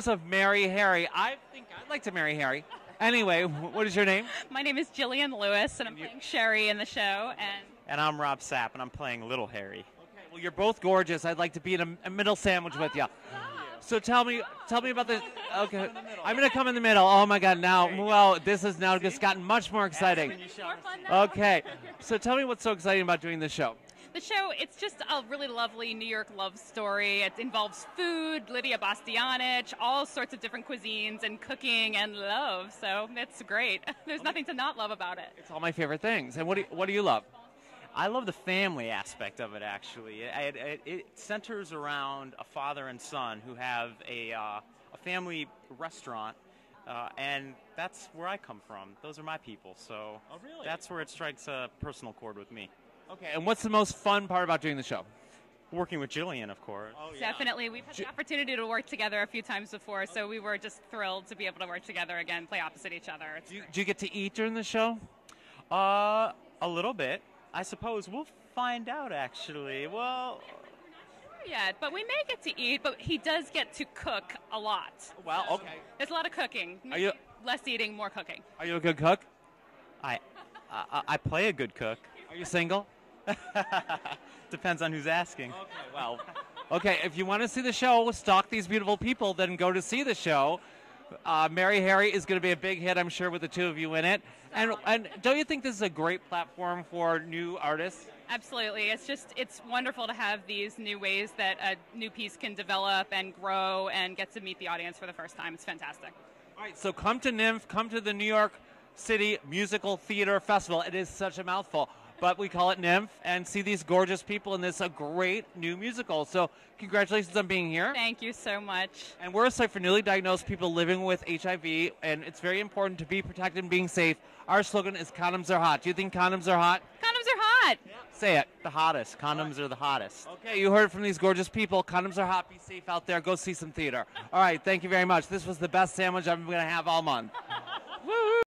stars of Mary Harry. I think I'd like to marry Harry. Anyway, what is your name? My name is Jillian Lewis, and I'm playing Sherry in the show. And I'm Rob Sapp, and I'm playing Little Harry. Okay, well, you're both gorgeous. I'd like to be in a middle sandwich with you. So tell me about the. Okay, I'm gonna come in the middle. Oh my God! Now, well, this has now just gotten much more exciting. More fun now. Okay, so tell me what's so exciting about doing this show. The show, it's just a really lovely New York love story. It involves food, Lydia Bastianich, all sorts of different cuisines, and cooking and love. So it's great. There's nothing to not love about it. It's all my favorite things. And what do you love? I love the family aspect of it, actually. It centers around a father and son who have a family restaurant, and that's where I come from. Those are my people, so that's where it strikes a personal chord with me. Okay, and what's the most fun part about doing the show? Working with Jillian, of course. Oh, Definitely. We've had the opportunity to work together a few times before, so we were just thrilled to be able to work together again, play opposite each other. It's great. Do you get to eat during the show? A little bit. I suppose we'll find out, actually. Well, Yet, but we may get to eat, but he does get to cook a lot. Well, So okay. There's a lot of cooking. Are you- Less eating, more cooking. Are you a good cook? I play a good cook. Are you single? Depends on who's asking. Well, okay, if you want to see the show, stalk these beautiful people, then go to see the show. Mary Harry is going to be a big hit, I'm sure, with the two of you in it. And don't you think this is a great platform for new artists? Absolutely. It's wonderful to have these new ways that a new piece can develop and grow and get to meet the audience for the first time. It's fantastic. All right, so come to NYMF, come to the New York City Musical Theater Festival. It is such a mouthful, but we call it NYMF, and see these gorgeous people in this a great new musical. So congratulations on being here. Thank you so much. And we're a site for newly diagnosed people living with HIV, and it's very important to be protected and being safe. Our slogan is condoms are hot. Do you think condoms are hot? Condoms are hot. Say it. The hottest. Condoms are the hottest. Okay, you heard it from these gorgeous people. Condoms are hot. Be safe out there. Go see some theater. All right, thank you very much. This was the best sandwich I'm going to have all month. Woo!